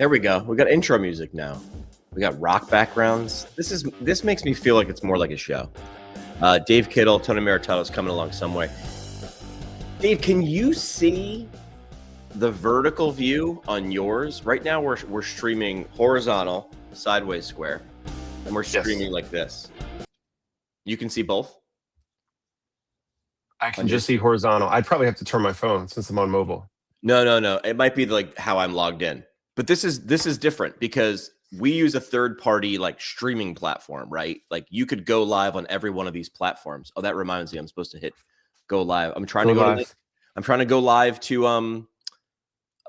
There we go. We got intro music now. We got rock backgrounds. This makes me feel like it's more like a show. Dave Kittle, Tony Maritello is coming along some way. Dave, can you see the vertical view on yours? Right now we're streaming horizontal, sideways square, and we're streaming like this. You can see both? I can just see horizontal. I'd probably have to turn my phone since I'm on mobile. No. It might be like how I'm logged in. But this is different because we use a third-party like streaming platform, right? Like you could go live on every one of these platforms. Oh, that reminds me, I'm supposed to hit go live. I'm trying to go live to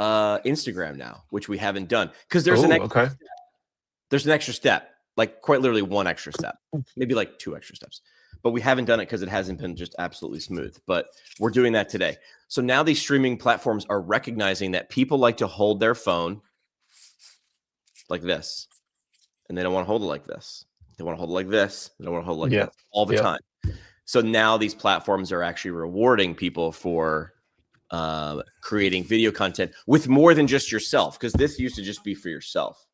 Instagram now, which we haven't done because there's there's an extra step, like quite literally one extra step, maybe like two extra steps. But we haven't done it because it hasn't been just absolutely smooth. But we're doing that today. So now these streaming platforms are recognizing that people like to hold their phone like this, and they don't want to hold it like this. They want to hold it like this. They don't want to hold it like that all the time. So now these platforms are actually rewarding people for creating video content with more than just yourself, because this used to just be for yourself.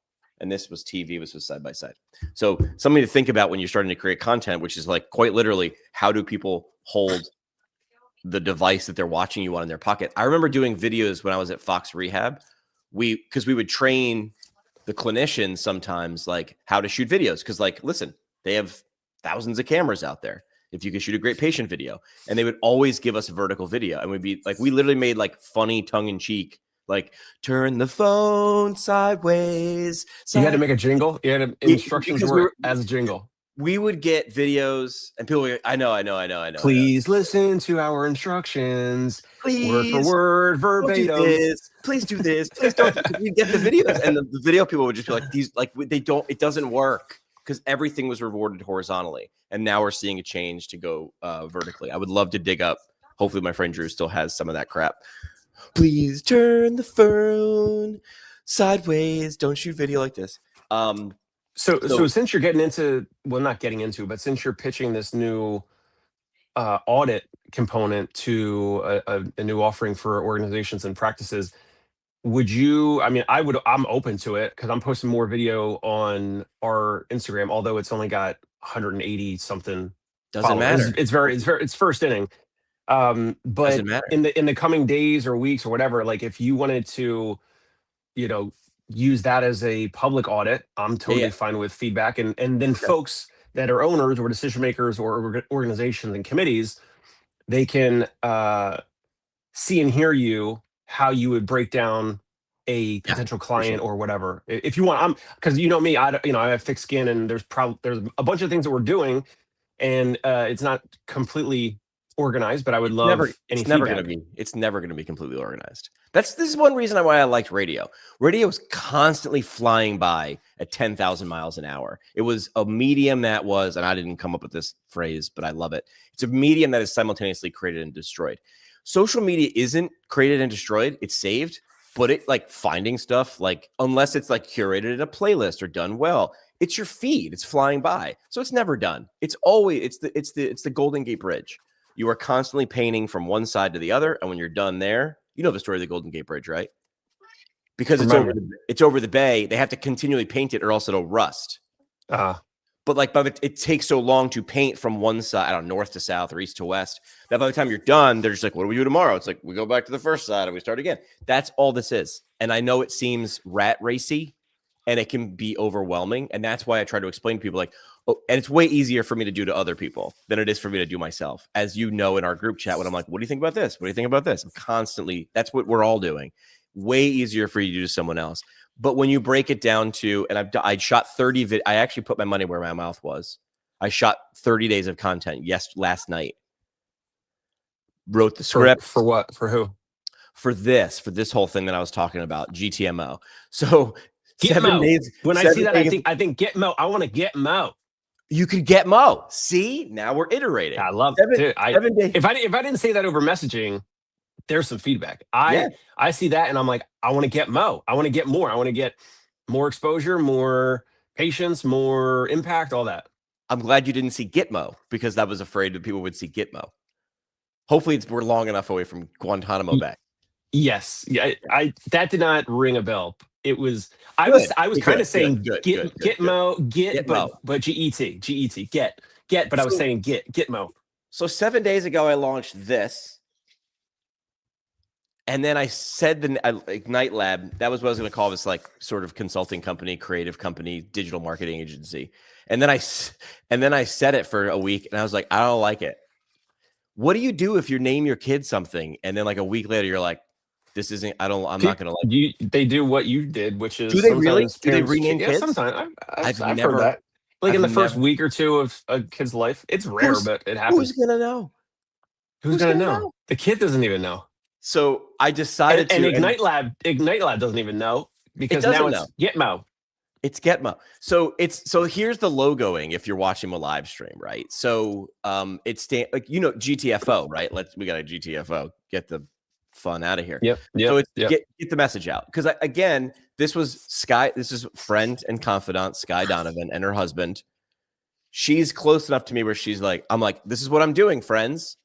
And this was TV, this was side by side. So something to think about when you're starting to create content, which is like quite literally, how do people hold the device that they're watching you on in their pocket? I remember doing videos when I was at Fox Rehab. Because we would train the clinicians sometimes like how to shoot videos. Because like, listen, they have thousands of cameras out there. If you could shoot a great patient video, and they would always give us vertical video, and we'd be like, we literally made like funny tongue in cheek, like turn the phone sideways. You had to make a jingle. You had instructions were as a jingle. We would get videos, and people were like, I know. Please listen to our instructions. Please, word for word, verbatim. Please do this. Please don't. We get the videos, and the video people would just be like, these, like they don't. It doesn't work because everything was rewarded horizontally, and now we're seeing a change to go vertically. I would love to dig up. Hopefully, my friend Drew still has some of that crap. Please turn the phone sideways. Don't shoot video like this. So since you're getting into, well, not getting into, but since you're pitching this new audit component to a new offering for organizations and practices, would you, I'm open to it because I'm posting more video on our Instagram, although it's only got 180 something. Doesn't matter. It's first inning. But in the coming days or weeks or whatever, like if you wanted to, use that as a public audit, I'm totally fine with feedback. And then folks that are owners or decision makers or organizations and committees, they can see and hear you how you would break down a potential client or whatever. If you want, because me, I have thick skin, and there's a bunch of things that we're doing, and it's not completely organized, but I would love it's never going to be completely organized. This is one reason why I liked radio. Radio is constantly flying by at 10,000 miles an hour. It was a medium that was, and I didn't come up with this phrase, but I love it. It's a medium that is simultaneously created and destroyed. Social media isn't created and destroyed. It's saved, but it like finding stuff, like unless it's like curated in a playlist or done well, it's your feed. It's flying by. So it's never done. It's always, it's the Golden Gate Bridge. You are constantly painting from one side to the other, and when you're done there, you know the story of the Golden Gate Bridge, right? Because it's over the bay, they have to continually paint it, or else it'll rust. But like, it takes so long to paint from one side, I don't know, north to south or east to west, that by the time you're done, they're just like, "What do we do tomorrow?" It's like we go back to the first side and we start again. That's all this is. And I know it seems rat racy, and it can be overwhelming, and that's why I try to explain to people like. Oh, and it's way easier for me to do to other people than it is for me to do myself. As you know, in our group chat, when I'm like, what do you think about this? What do you think about this? I'm constantly, that's what we're all doing. Way easier for you to do to someone else. But when you break it down to, and I shot 30, I actually put my money where my mouth was. I shot 30 days of content last night. Wrote the script. For what? For who? For this whole thing that I was talking about, GTMO. So get 7 days. When I see that, I think get Mo. I want to get Mo. You could get Mo. See, now we're iterating. I love it. Dude, if I didn't say that over messaging, there's some feedback. I see that, and I'm like, I want to get Mo. I want to get more. I want to get more exposure, more patience, more impact, all that. I'm glad you didn't see Gitmo, because I was afraid that people would see Gitmo. Hopefully, we're long enough away from Guantanamo Bay. Yes, yeah. That did not ring a bell. It was. I was kind of saying good, Gitmo, but get. But I was saying Gitmo. So 7 days ago, I launched this. And then I said the Ignite Lab, that was what I was going to call this, like, sort of consulting company, creative company, digital marketing agency. And then I said it for a week, and I was like, I don't like it. What do you do if you name your kid something, and then like a week later you're like, this isn't, I'm not going to like you. They do what you did, which is, do they really? Do they rename kids? Yeah, sometimes. I've never heard that. Like in the first week or two of a kid's life, it's rare, but it happens. Who's gonna know? Who's gonna know? The kid doesn't even know. So I decided and Ignite Lab doesn't even know, because now it's Gitmo. It's Gitmo. So here's the logoing if you're watching my live stream, right? So it's like, GTFO, right? We got a GTFO. Get the fun out of here. Yep. So it's get the message out. Because again, this is friend and confidant Sky Donovan and her husband. She's close enough to me where she's like, I'm like, this is what I'm doing, friends.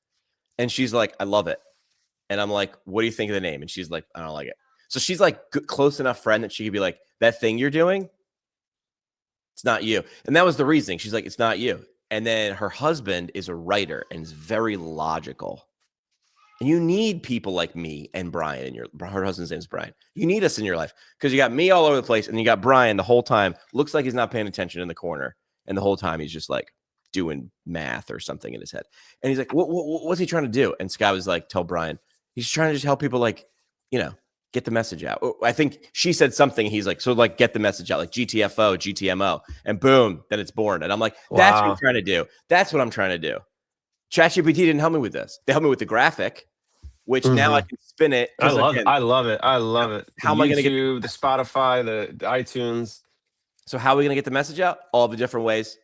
And she's like, I love it. And I'm like, what do you think of the name? And she's like, I don't like it. So she's like close enough friend that she could be like, that thing you're doing, it's not you. And that was the reasoning. She's like, it's not you. And then her husband is a writer and is very logical. And you need people like me and Brian her husband's name is Brian. You need us in your life, because you got me all over the place, and you got Brian the whole time. Looks like he's not paying attention in the corner. And the whole time he's just like doing math or something in his head. And he's like, what's he trying to do? And Sky was like, tell Brian, he's trying to just help people, like, get the message out. I think she said something. He's like, so like, get the message out, like GTFO, GTMO, and boom, then it's born. And I'm like, that's what I'm trying to do. That's what I'm trying to do. ChatGPT didn't help me with this. They helped me with the graphic, which now I can spin it. I love it. I love it. How am I going to get the Spotify, the iTunes? So how are we going to get the message out? All the different ways.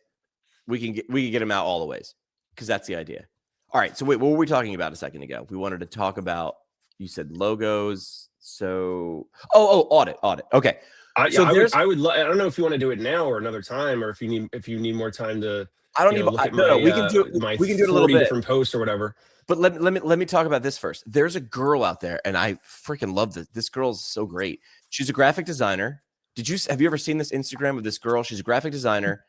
We can get them out all the ways, because that's the idea. All right. So wait, what were we talking about a second ago? We wanted to talk about, you said logos. So, audit. Okay. I don't know if you want to do it now or another time, or if you need more time to. I don't even. No, we can do it. We can do it a little bit. Different posts or whatever. But let me talk about this first. There's a girl out there, and I freaking love this. This girl's so great. She's a graphic designer. Have you ever seen this Instagram of this girl? She's a graphic designer,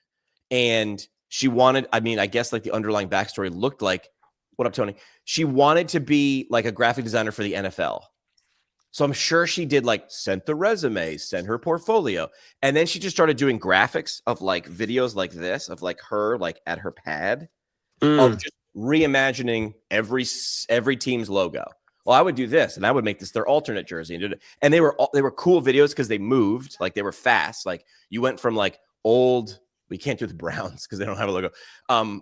and she wanted. I mean, I guess like the underlying backstory looked like. What up, Tony? She wanted to be like a graphic designer for the NFL. So I'm sure she did, like, sent the resume, sent her portfolio. And then she just started doing graphics of like videos like this, of like her, like at her pad, of just reimagining every team's logo. Well, I would do this, and I would make this their alternate jersey. And they were cool videos because they moved, like they were fast. Like you went from like old, we can't do the Browns because they don't have a logo.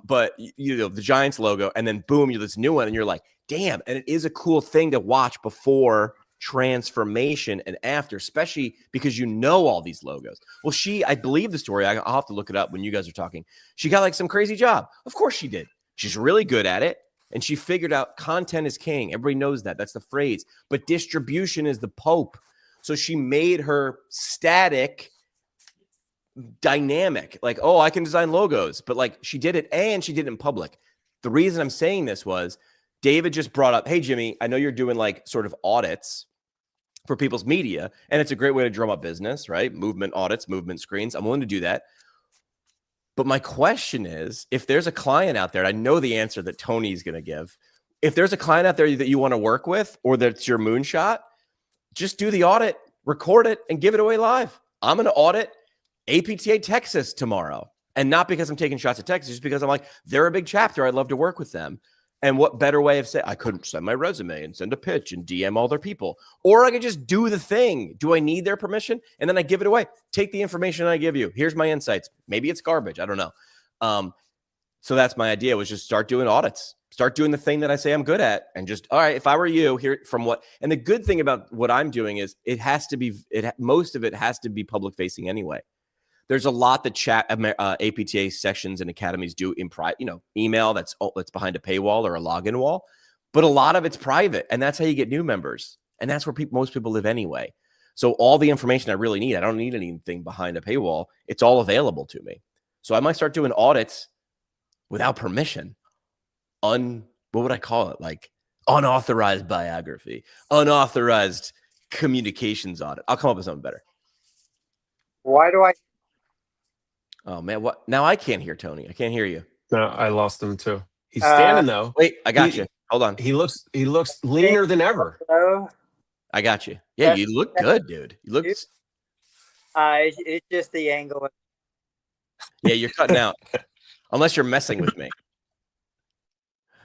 But the Giants logo, and then boom, you're this new one, and you're like, damn. And it is a cool thing to watch before transformation and after, especially because all these logos. Well, I believe the story, I'll have to look it up when you guys are talking. She got like some crazy job. Of course she did. She's really good at it. And she figured out content is king. Everybody knows that. That's the phrase. But distribution is the Pope. So she made her static dynamic. Like, oh, I can design logos. But like she did it, and she did it in public. The reason I'm saying this was David just brought up, hey, Jimmy, I know you're doing like sort of audits for people's media, and it's a great way to drum up business, right? Movement audits, movement screens. I'm willing to do that. But my question is, if there's a client out there, and I know the answer that Tony's going to give, if there's a client out there that you want to work with, or that's your moonshot, just do the audit, record it, and give it away live. I'm going to audit APTA Texas tomorrow. And not because I'm taking shots at Texas, just because I'm like, they're a big chapter. I'd love to work with them. And what better way of saying, I couldn't send my resume and send a pitch and DM all their people, or I could just do the thing. Do I need their permission? And then I give it away. Take the information I give you. Here's my insights. Maybe it's garbage. I don't know. So that's my idea, was just start doing audits, start doing the thing that I say I'm good at. And just, all right, if I were you here from what, and the good thing about what I'm doing is most of it has to be public facing anyway. There's a lot that APTA sessions and academies do in private, email that's behind a paywall or a login wall, but a lot of it's private, and that's how you get new members, and that's where most people live anyway. So all the information I really need, I don't need anything behind a paywall. It's all available to me. So I might start doing audits without permission. What would I call it? Like unauthorized biography, unauthorized communications audit. I'll come up with something better. Why do I? Oh man, what? Now I can't hear Tony. I can't hear you. No, I lost him too. He's standing though. Wait, I got you. Hold on. He looks leaner than ever. Hello? I got you. Yeah, you look good, dude. You look. It's just the angle. Yeah, you're cutting out. Unless you're messing with me.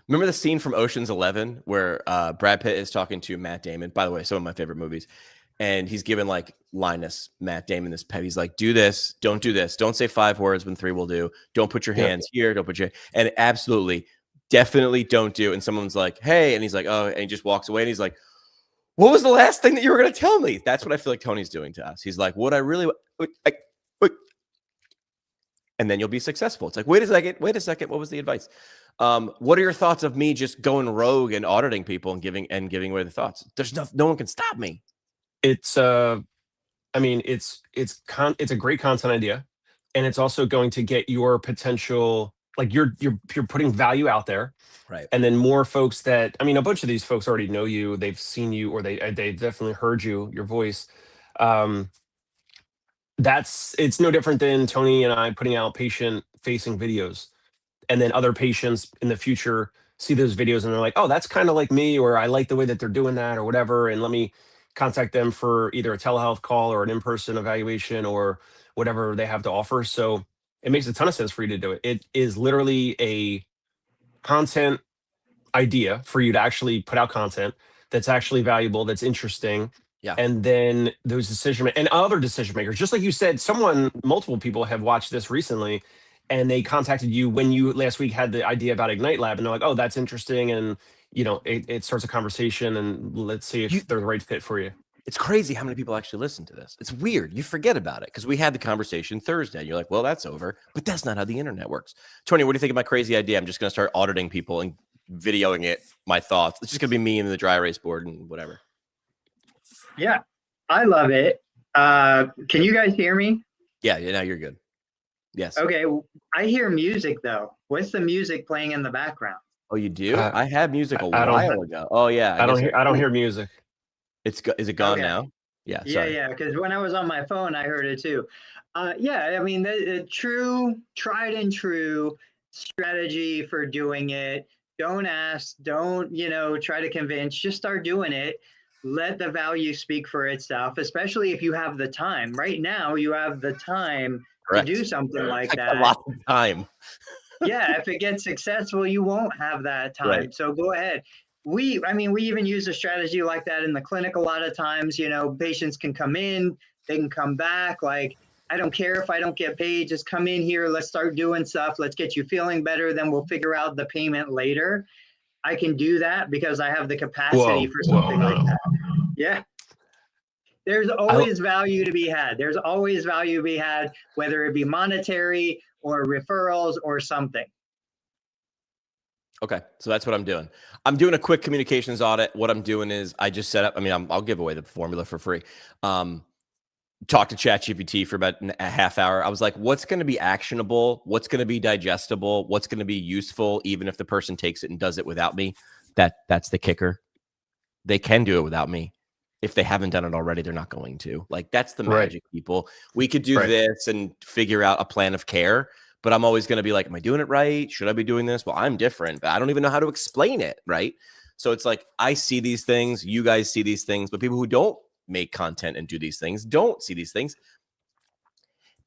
Remember the scene from Ocean's 11 where Brad Pitt is talking to Matt Damon? By the way, some of my favorite movies. And he's giving like Linus, Matt Damon, this pep. He's like, do this, don't do this. Don't say 5 words when 3 will do. Don't put your hands here. Don't put your, and absolutely, definitely don't do. And someone's like, hey, and he's like, oh, and he just walks away and he's like, what was the last thing that you were going to tell me? That's what I feel like Tony's doing to us. He's like, what I really, and then you'll be successful. It's like, wait a second. What was the advice? What are your thoughts of me just going rogue and auditing people and giving away the thoughts? There's no one can stop me. It's I mean, it's a great content idea, and it's also going to get your potential, like you're putting value out there, right? And then more folks that, I mean, a bunch of these folks already know you, they've seen you, or they definitely heard your voice. It's no different than Tony and I putting out patient facing videos, and then other patients in the future see those videos and they're like, oh, that's kind of like me, or I like the way that they're doing that or whatever, and let me contact them for either a telehealth call or an in-person evaluation or whatever they have to offer. So it makes a ton of sense for you to do it. It is literally a content idea for you to actually put out content that's actually valuable, that's interesting. Yeah. And then those and other decision makers, just like you said, multiple people have watched this recently, and they contacted you when you last week had the idea about Ignite Lab, and they're like, oh, that's interesting. And it starts a conversation, and let's see if they're the right fit for you. It's crazy how many people actually listen to this. It's weird. You forget about it because we had the conversation Thursday. You're like, well, that's over. But that's not how the internet works. Tony, what do you think of my crazy idea? I'm just going to start auditing people and videoing it, my thoughts. It's just going to be me and the dry erase board and whatever. Yeah, I love it. Can you guys hear me? Yeah, now you're good. Yes. Okay, I hear music though. What's the music playing in the background? Oh, you do? I had music a while ago. Oh yeah. I don't hear music. Is it gone now? Yeah. Sorry. Yeah. Because when I was on my phone, I heard it too. Yeah. I mean, the tried and true strategy for doing it. Don't ask. Don't try to convince. Just start doing it. Let the value speak for itself. Especially if you have the time. Right now, you have the time. Correct. To do something like that. A lot of time. Yeah, if it gets successful, you won't have that time. Right. So go ahead. We even use a strategy like that in the clinic a lot of times. Patients can come in, they can come back. Like, I don't care if I don't get paid, just come in here. Let's start doing stuff. Let's get you feeling better. Then we'll figure out the payment later. I can do that because I have the capacity for something like that. Yeah. There's always value to be had. There's always value to be had, whether it be monetary or referrals or something. Okay, so that's what I'm doing. I'm doing a quick communications audit. What I'm doing is I just set up, I'll give away the formula for free. Talk to ChatGPT for about a half hour. I was like, what's going to be actionable? What's going to be digestible? What's going to be useful, even if the person takes it and does it without me? That's the kicker. They can do it without me. If they haven't done it already, they're not going to. Like, that's the magic, people. We could do this and figure out a plan of care, but I'm always going to be like, am I doing it right? Should I be doing this? Well, I'm different, but I don't even know how to explain it, right? So it's like, I see these things, you guys see these things, but people who don't make content and do these things don't see these things.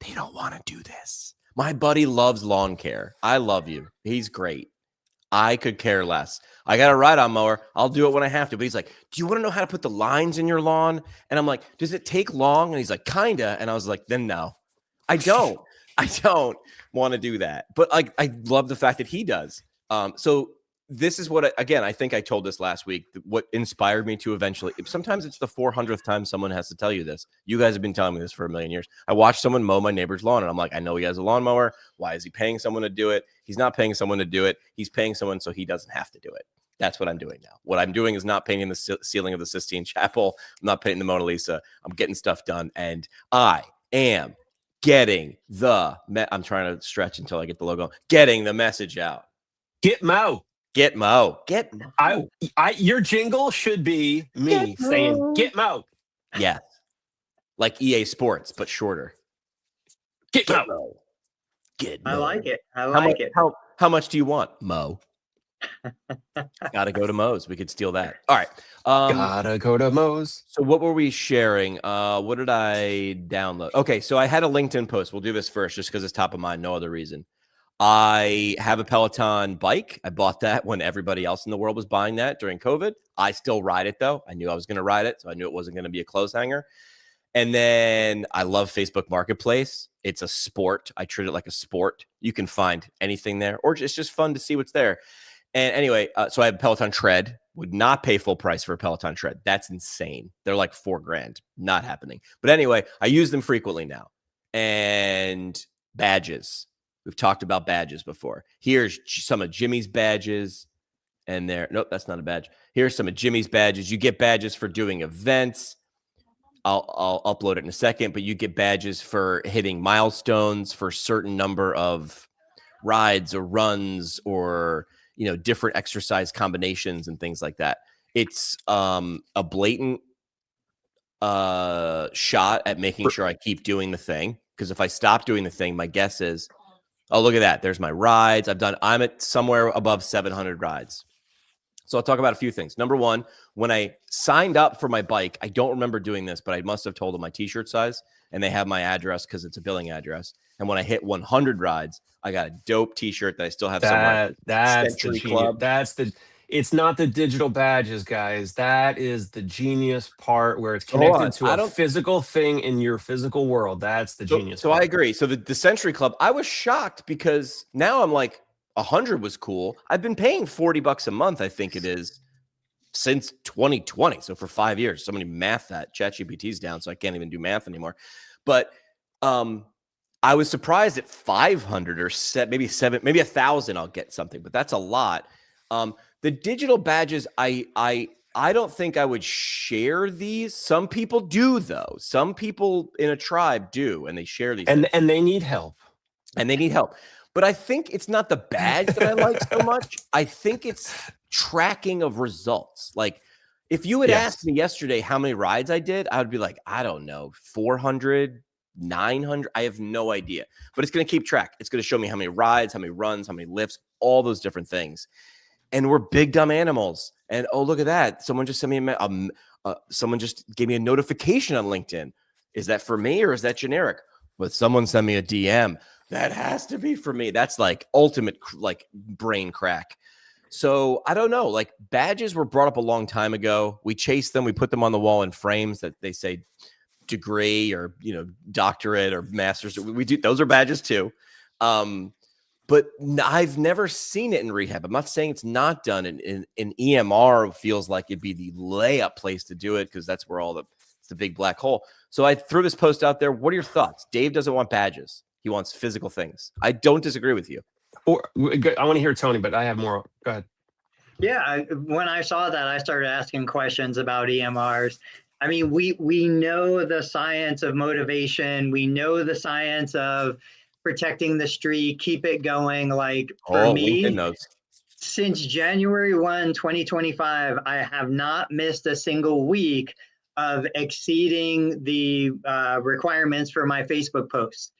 They don't want to do this. My buddy loves lawn care. I love you. He's great. I could care less. I got a ride-on mower. I'll do it when I have to. But he's like, do you want to know how to put the lines in your lawn? And I'm like, does it take long? And he's like, kinda. And I was like, then no. I don't want to do that. But I love the fact that he does. So this is what, again, I think I told this last week, what inspired me to eventually, sometimes it's the 400th time someone has to tell you this. You guys have been telling me this for a million years. I watched someone mow my neighbor's lawn, and I'm like, I know he has a lawnmower. Why is he paying someone to do it? He's not paying someone to do it. He's paying someone so he doesn't have to do it. That's what I'm doing now. What I'm doing is not painting the ceiling of the Sistine Chapel. I'm not painting the Mona Lisa. I'm getting stuff done, and I am getting I'm trying to stretch until I get the logo. Getting the message out. Get Mo. Get Mo. Get Mo. Your jingle should be me saying, get Mo. Yeah. Like EA Sports, but shorter. Get Mo. Get Mo. I like it. I like it. How much do you want, Mo? Gotta go to Mo's. We could steal that. All right. Gotta go to Mo's. So what were we sharing? What did I download? Okay, so I had a LinkedIn post. We'll do this first just because it's top of mind, no other reason. I have a Peloton bike. I bought that when everybody else in the world was buying that during COVID. I still ride it, though. I knew I was going to ride it, so I knew it wasn't going to be a clothes hanger. And then I love Facebook Marketplace. It's a sport. I treat it like a sport. You can find anything there, or it's just fun to see what's there. And anyway, so I have Peloton Tread. Would not pay full price for a Peloton Tread. That's insane. They're like $4,000. Not happening. But anyway, I use them frequently now. And badges. We've talked about badges before. Here's some of Jimmy's badges. And nope, that's not a badge. Here's some of Jimmy's badges. You get badges for doing events. I'll upload it in a second, but you get badges for hitting milestones for a certain number of rides or runs or different exercise combinations and things like that. It's a blatant shot at making sure I keep doing the thing. Because if I stop doing the thing, my guess is, oh, look at that. There's my rides. I'm at somewhere above 700 rides. So I'll talk about a few things. Number one, when I signed up for my bike, I don't remember doing this, but I must have told them my t-shirt size, and they have my address because it's a billing address. And when I hit 100 rides, I got a dope t-shirt that I still have somewhere. That's the Club. It's not the digital badges, guys. That is the genius part where it's connected to a physical thing in your physical world. That's the genius part. I agree. So the Century Club, I was shocked because now I'm like, 100 was cool. I've been paying $40 a month, I think it is, since 2020. So for 5 years. Somebody math that. ChatGPT's down, so I can't even do math anymore. But I was surprised at 500 or maybe 1,000 I'll get something, but that's a lot. The digital badges, I don't think I would share these. Some people do, though. Some people in a tribe do, and they share these. And they need help. But I think it's not the badge that I like so much. I think it's tracking of results. Like, if you had asked me yesterday how many rides I did, I would be like, I don't know, 400, 900. I have no idea. But it's going to keep track. It's going to show me how many rides, how many runs, how many lifts, all those different things. And we're big, dumb animals. And, oh, look at that. Someone just sent me someone just gave me a notification on LinkedIn. Is that for me or is that generic? But someone sent me a DM. That has to be for me. That's like ultimate like brain crack. So I don't know. Like, badges were brought up a long time ago. We chased them. We put them on the wall in frames that they say degree or doctorate or master's. We do. Those are badges too. But I've never seen it in rehab. I'm not saying it's not done. In EMR feels like it'd be the layup place to do it because that's where it's the big black hole. So I threw this post out there. What are your thoughts? Dave doesn't want badges. He wants physical things. I don't disagree with you. I want to hear Tony, but I have more. Go ahead. Yeah, when I saw that, I started asking questions about EMRs. I mean, we know the science of motivation. We know the science of protecting the streak, keep it going. Like, for me, since January 1, 2025, I have not missed a single week of exceeding the requirements for my Facebook posts.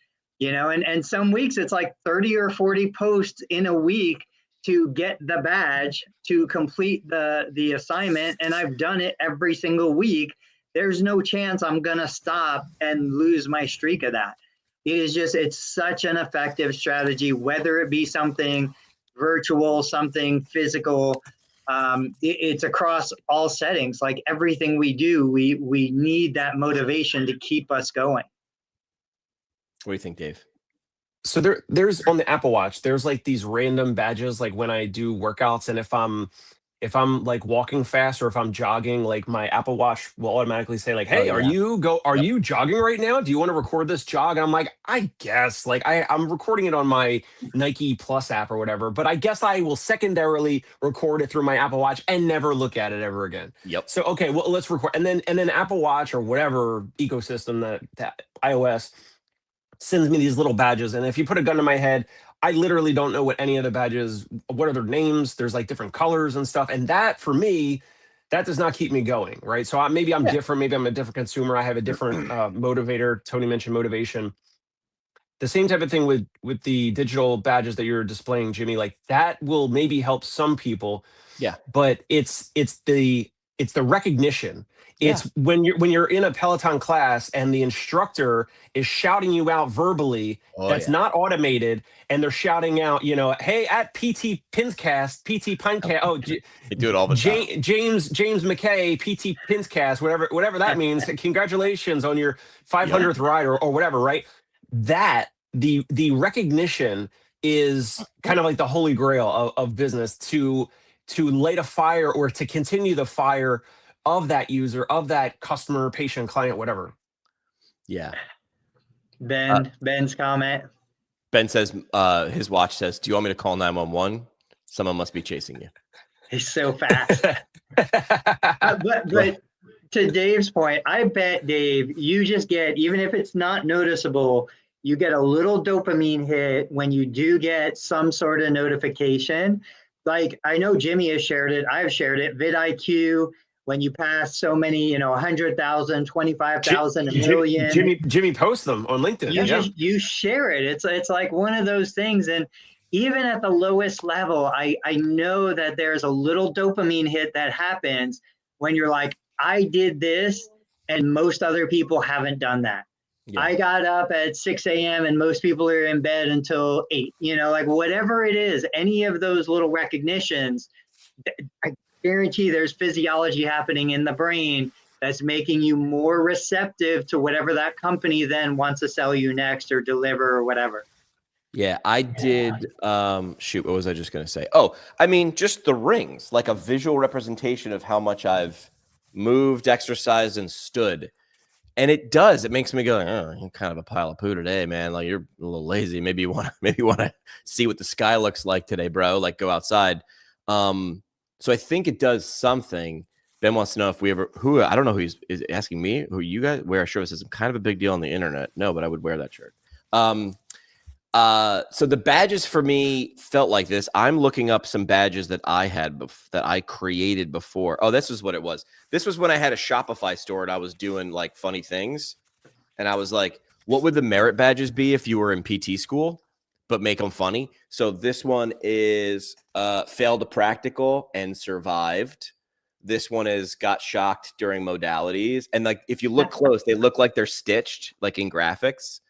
And some weeks it's like 30 or 40 posts in a week to get the badge to complete the assignment. And I've done it every single week. There's no chance I'm going to stop and lose my streak of that. It's such an effective strategy, whether it be something virtual, something physical. It's across all settings. Like, everything we do, we need that motivation to keep us going. What do you think, Dave? So there's on the Apple Watch, there's like these random badges, like when I do workouts, and if I'm like walking fast or if I'm jogging, like my Apple Watch will automatically say like, hey, are you jogging right now? Do you want to record this jog? And I'm like, I guess, like I'm recording it on my Nike Plus app or whatever, but I guess I will secondarily record it through my Apple Watch and never look at it ever again. Yep. So, okay, well, let's record. And then Apple Watch or whatever ecosystem that iOS sends me these little badges. And if you put a gun to my head, I literally don't know what any of the badges, what are their names? There's like different colors and stuff. And that, for me, that does not keep me going, right? So maybe I'm different. Maybe I'm a different consumer. I have a different motivator. Tony mentioned motivation. the same type of thing with the digital badges that you're displaying, Jimmy. Like that will maybe help some people. Yeah. But it's the recognition. It's when you're in a Peloton class and the instructor is shouting you out verbally, that's not automated, and they're shouting out, hey, at PT Pinscast, PT Pinecast. Oh, they do it all the time. James McKay, PT Pinscast, whatever that means. Congratulations on your 500th ride or whatever, right? That the recognition is kind of like the holy grail of business to light a fire or to continue the fire of that user, of that customer, patient, client, whatever. Yeah. Ben's comment. Ben says, his watch says, do you want me to call 911? Someone must be chasing you. He's so fast. but to Dave's point, I bet, Dave, you just get, even if it's not noticeable, you get a little dopamine hit when you do get some sort of notification. Like, I know Jimmy has shared it. I've shared it. vidIQ, when you pass so many, 100,000, 25,000, a million. Jimmy posts them on LinkedIn. You share it. It's like one of those things. And even at the lowest level, I know that there's a little dopamine hit that happens when you're like, I did this and most other people haven't done that. Yeah. I got up at 6 a.m. and most people are in bed until 8, like whatever it is, any of those little recognitions, I guarantee there's physiology happening in the brain that's making you more receptive to whatever that company then wants to sell you next or deliver or whatever. Yeah, I did. Shoot, what was I just going to say? Oh, I mean, just the rings, like a visual representation of how much I've moved, exercised, and stood. And it does. It makes me go, oh, you're kind of a pile of poo today, man. Like you're a little lazy. Maybe you want to see what the sky looks like today, bro. Like go outside. So I think it does something. Ben wants to know if we ever I don't know who is asking me, who you guys wear a shirt that says I'm kind of a big deal on the internet. No, but I would wear that shirt. So the badges for me felt like this. I'm looking up some badges that I had that I created before. Oh, this is what it was. This was when I had a Shopify store and I was doing like funny things. And I was like, what would the merit badges be if you were in PT school, but make them funny? So this one is failed a practical and survived. This one is got shocked during modalities. And like, if you look close, they look like they're stitched like in graphics.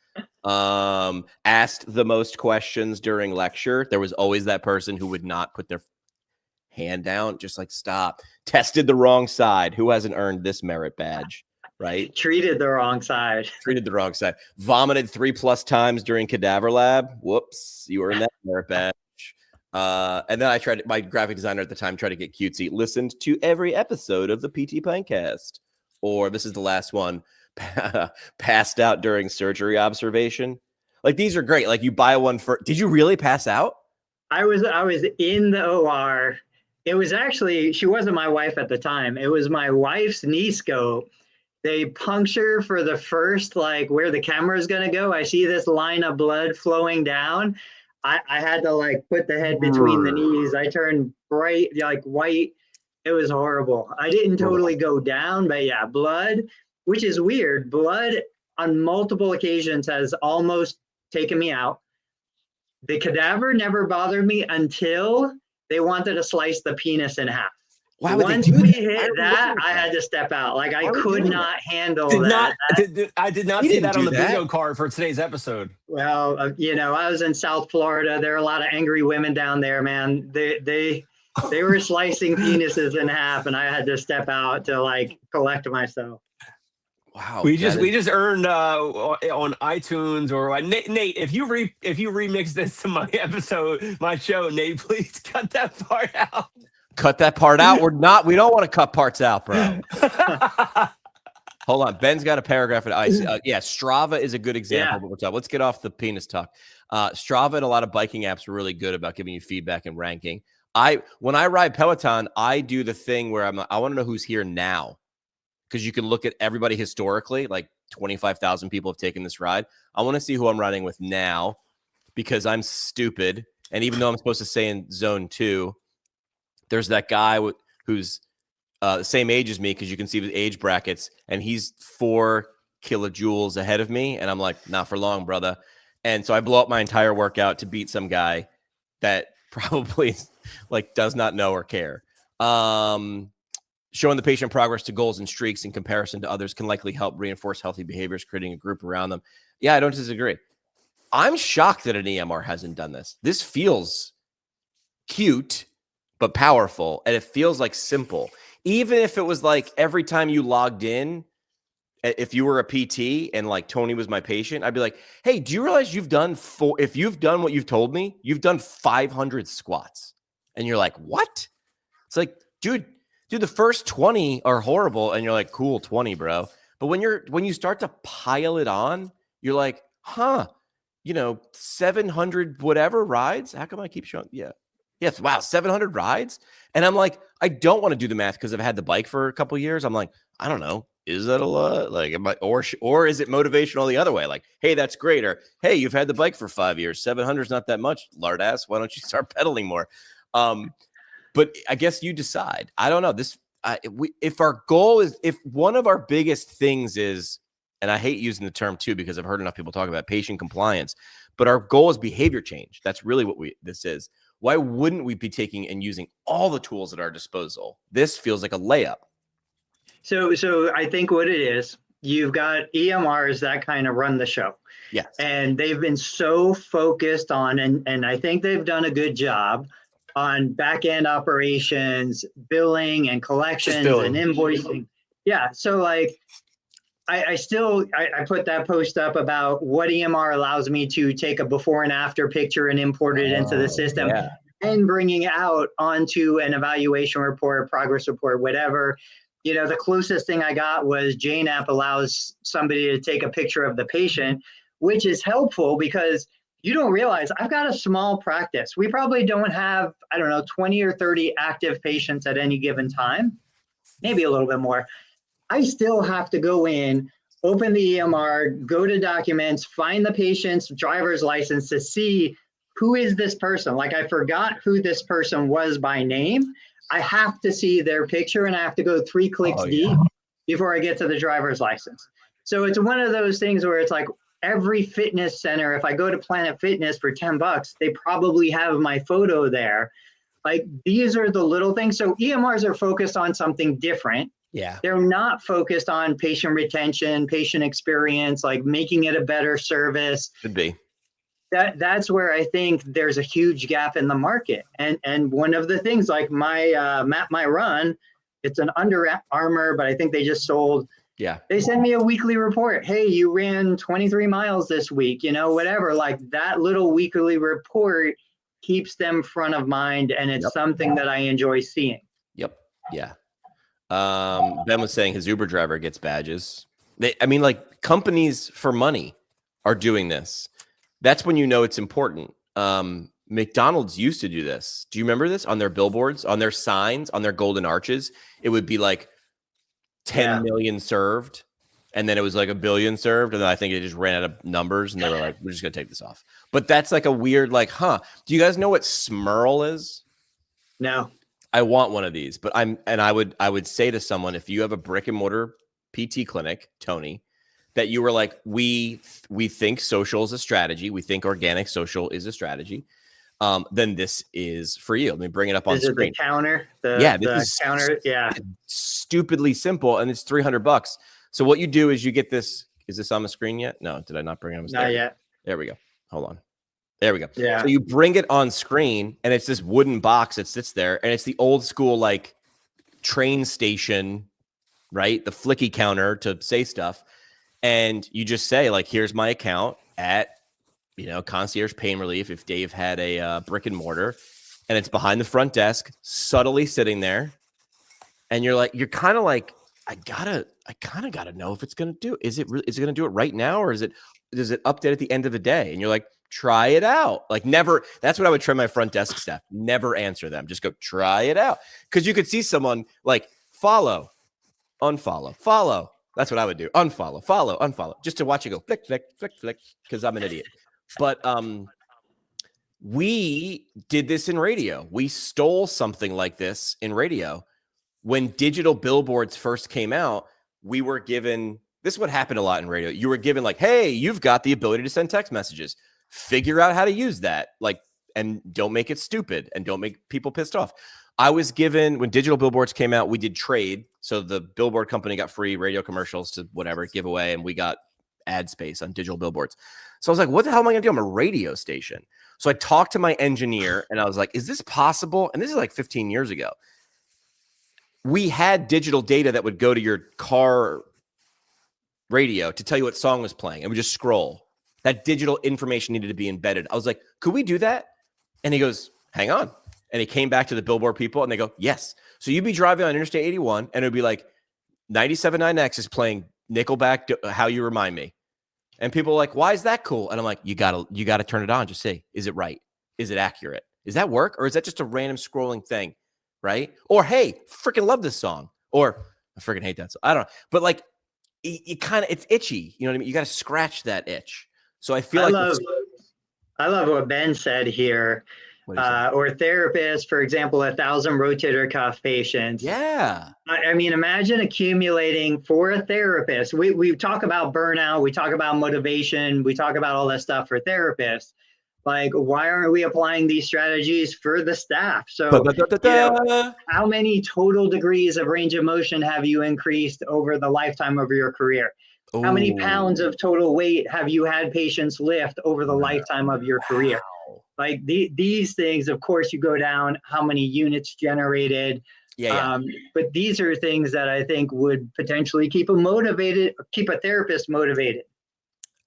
Asked the most questions during lecture. There was always that person who would not put their hand down, just like stop. Tested the wrong side. Who hasn't earned this merit badge? Right? Treated the wrong side. Vomited 3+ times during cadaver lab. Whoops, you earned that merit badge. And then I tried. My graphic designer at the time tried to get cutesy. Listened to every episode of the PT Pinecast. Or this is the last one. Passed out during surgery observation. Like these are great. Like you buy one for. Did you really pass out? I was in the OR. It was actually, she wasn't my wife at the time. It was my wife's knee scope. They puncture for the first, like where the camera is going to go. I see this line of blood flowing down. I had to like put the head between the knees. I turned bright, like white. It was horrible. I didn't totally go down, but yeah, blood. Which is weird. Blood on multiple occasions has almost taken me out. The cadaver never bothered me until they wanted to slice the penis in half. Once we hit that, I had to step out. Like I could not handle that. I did not see that on the bingo card for today's episode. Well, I was in South Florida. There are a lot of angry women down there, man. They were slicing penises in half, and I had to step out to like collect myself. Wow, we just earned on iTunes or Nate. If you remix this to my episode, my show, Nate, please cut that part out. Cut that part out. We don't want to cut parts out, bro. Hold on. Ben's got a paragraph at ice. Yeah, Strava is a good example. Yeah. But let's get off the penis talk. Strava and a lot of biking apps are really good about giving you feedback and ranking. When I ride Peloton, I do the thing where I want to know who's here now. Because you can look at everybody historically, like 25,000 people have taken this ride. I want to see who I'm riding with now because I'm stupid. And even though I'm supposed to stay in zone 2, there's that guy who's the same age as me because you can see the age brackets, and he's 4 kilojoules ahead of me. And I'm like, not for long, brother. And so I blow up my entire workout to beat some guy that probably like does not know or care. Showing the patient progress to goals and streaks in comparison to others can likely help reinforce healthy behaviors, creating a group around them. Yeah, I don't disagree. I'm shocked that an EMR hasn't done this. This feels cute, but powerful. And it feels like simple. Even if it was like every time you logged in, if you were a PT and like Tony was my patient, I'd be like, hey, do you realize if you've done what you've told me, you've done 500 squats. And you're like, what? It's like, dude, the first 20 are horrible. And you're like, cool, 20, bro. But when you start to pile it on, you're like, 700 whatever rides. How come I keep showing? Yeah. Yes. Wow. 700 rides. And I'm like, I don't want to do the math because I've had the bike for a couple of years. I'm like, I don't know. Is that a lot? Like, or is it motivational the other way? Like, hey, that's great. Or, hey, you've had the bike for 5 years. 700 is not that much, lard ass. Why don't you start pedaling more? But I guess you decide. I don't know. If our goal is, if one of our biggest things is, and I hate using the term too, because I've heard enough people talk about patient compliance, but our goal is behavior change. That's really what this is. Why wouldn't we be taking and using all the tools at our disposal? This feels like a layup. So I think what it is, you've got EMRs that kind of run the show. Yes. And they've been so focused on, and I think they've done a good job on back-end operations, billing and collections and invoicing. Yeah. So like, I put that post up about what EMR allows me to take a before and after picture and import it into the system and bringing it out onto an evaluation report, progress report, whatever. The closest thing I got was JNAP allows somebody to take a picture of the patient, which is helpful because you don't realize I've got a small practice. We probably don't have, 20 or 30 active patients at any given time, maybe a little bit more. I still have to go in, open the EMR, go to documents, find the patient's driver's license to see who is this person. Like I forgot who this person was by name. I have to see their picture and I have to go 3 clicks deep before I get to the driver's license. So it's one of those things where it's like every fitness center, if I go to Planet Fitness for $10, they probably have my photo there. Like these are the little things. So EMRs are focused on something different. Yeah. They're not focused on patient retention, patient experience, like making it a better service. Could be. That's where I think there's a huge gap in the market. And one of the things like my Map My Run, it's an Under Armour, but I think they just sold. Yeah. They send me a weekly report. Hey, you ran 23 miles this week, whatever. Like that little weekly report keeps them front of mind. And it's something that I enjoy seeing. Yep. Yeah. Ben was saying his Uber driver gets badges. Like companies for money are doing this. That's when you know it's important. McDonald's used to do this. Do you remember this? On their billboards, on their signs, on their golden arches, it would be like 10 million served. And then it was like 1 billion served. And then I think it just ran out of numbers and they were like, we're just going to take this off. But that's like a weird, like, do you guys know what Smurl is? No. I want one of these, but I would say to someone, if you have a brick and mortar PT clinic, Tony, that you were like, we think social is a strategy. We think organic social is a strategy. Then this is for you. Let me bring it up on screen. The counter. This is counter. Yeah. Stupidly simple. And it's $300. So what you do is you get this. Is this on the screen yet? No. Did I not bring it on the screen? Not yet. There we go. Hold on. There we go. Yeah. So you bring it on screen and it's this wooden box that sits there and it's the old school, like train station, right? The flicky counter to say stuff. And you just say like, here's my account at, Concierge Pain Relief. If Dave had a brick and mortar and it's behind the front desk, subtly sitting there. And you're kind of like, I kind of gotta know if it's going to do, is it going to do it right now? Or does it update at the end of the day? And you're like, try it out. Like never. That's what I would train my front desk staff. Never answer them. Just go try it out. Cause you could see someone like follow, unfollow, follow. That's what I would do. Unfollow, follow, unfollow, just to watch it go flick, flick, flick, flick. Cause I'm an idiot. But, we did this in radio. We stole something like this in radio. When digital billboards first came out, we were given this is what happened a lot in radio. You were given like, hey, you've got the ability to send text messages. Figure out how to use that. Like, and don't make it stupid and don't make people pissed off. I was given, when digital billboards came out, we did trade. So the billboard company got free radio commercials to whatever, give away, and we got ad space on digital billboards. So I was like, what the hell am I going to do? I'm a radio station. So I talked to my engineer and I was like, is this possible? And this is like 15 years ago. We had digital data that would go to your car radio to tell you what song was playing. And we just scroll. That digital information needed to be embedded. I was like, could we do that? And he goes, hang on. And he came back to the billboard people and they go, yes. So you'd be driving on Interstate 81 and it would be like 97.9X is playing Nickelback, How You Remind Me. And people are like, why is that cool? And I'm like, you gotta turn it on. Just say, is it right? Is it accurate? Is that work? Or is that just a random scrolling thing? Right? Or, hey, freaking love this song. Or I freaking hate that song. I don't know. But like, it's itchy. You know what I mean? You got to scratch that itch. So I feel I love what Ben said here. Or therapists, for example, 1,000 rotator cuff patients. Yeah. I mean, imagine accumulating for a therapist. We talk about burnout. We talk about motivation. We talk about all that stuff for therapists. Like, why aren't we applying these strategies for the staff? So, how many total degrees of range of motion have you increased over the lifetime of your career? Ooh. How many pounds of total weight have you had patients lift over the lifetime of your career? Like these things, of course, you go down how many units generated. But these are things that I think would potentially keep a therapist motivated.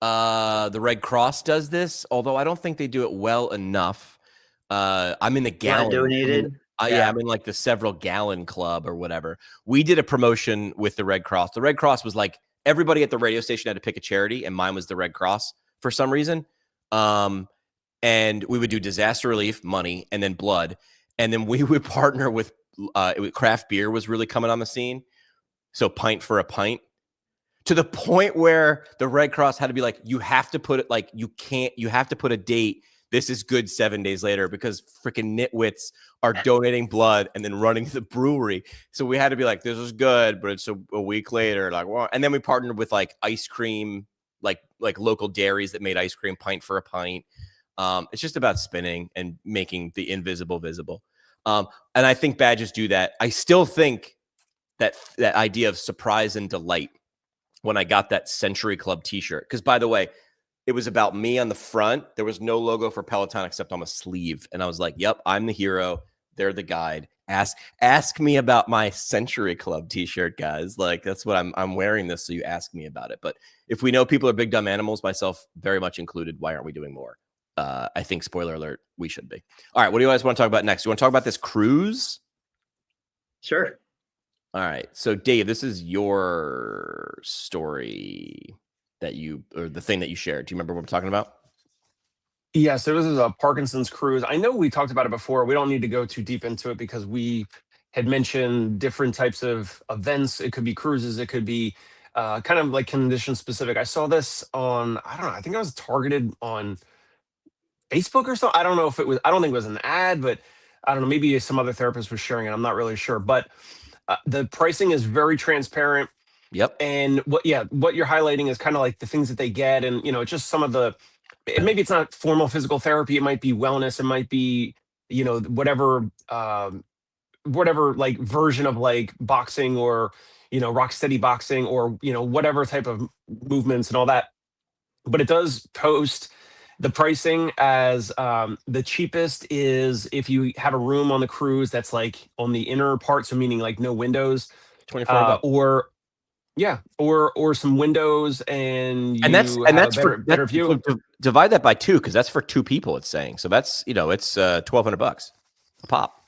The Red Cross does this, although I don't think they do it well enough. I'm in the gallon. Donated. I'm in like the several gallon club or whatever. We did a promotion with the Red Cross. The Red Cross was like everybody at the radio station had to pick a charity, and mine was the Red Cross for some reason. And we would do disaster relief, money, and then blood. And then we would partner with craft beer was really coming on the scene. So pint for a pint. To the point where the Red Cross had to be like, you have to put it like, you have to put a date. This is good 7 days later because freaking nitwits are donating blood and then running to the brewery. So we had to be like, this is good, but it's a week later. Like, well, and then we partnered with like ice cream, like local dairies that made ice cream, pint for a pint. It's just about spinning and making the invisible visible. And I think badges do that. I still think that idea of surprise and delight when I got that Century Club t-shirt, because by the way, it was about me on the front. There was no logo for Peloton except on the sleeve. And I was like, yep, I'm the hero. They're the guide. Ask me about my Century Club t-shirt, guys. Like that's what I'm wearing this. So you ask me about it. But if we know people are big dumb animals, myself very much included, why aren't we doing more? I think, spoiler alert, we should be. All right, what do you guys want to talk about next? You want to talk about this cruise? Sure. All right. So, Dave, this is your story or the thing that you shared. Do you remember what I'm talking about? Yes, it was a Parkinson's cruise. I know we talked about it before. We don't need to go too deep into it because we had mentioned different types of events. It could be cruises. It could be kind of like condition specific. I saw this on, I don't know, I think I was targeted on Facebook or so. I don't know if it was, I don't think it was an ad, but I don't know, maybe some other therapist was sharing it. I'm not really sure, but the pricing is very transparent. Yep. And what you're highlighting is kind of like the things that they get. And, it's just some of the, maybe it's not formal physical therapy. It might be wellness. It might be, whatever like version of like boxing or, rock steady boxing or, whatever type of movements and all that. But it does post the pricing as the cheapest is if you have a room on the cruise that's like on the inner part, so meaning like no windows, $24 or some windows and that's better view. Divide that by 2 because that's for 2 people. It's saying so that's it's $1,200 a pop.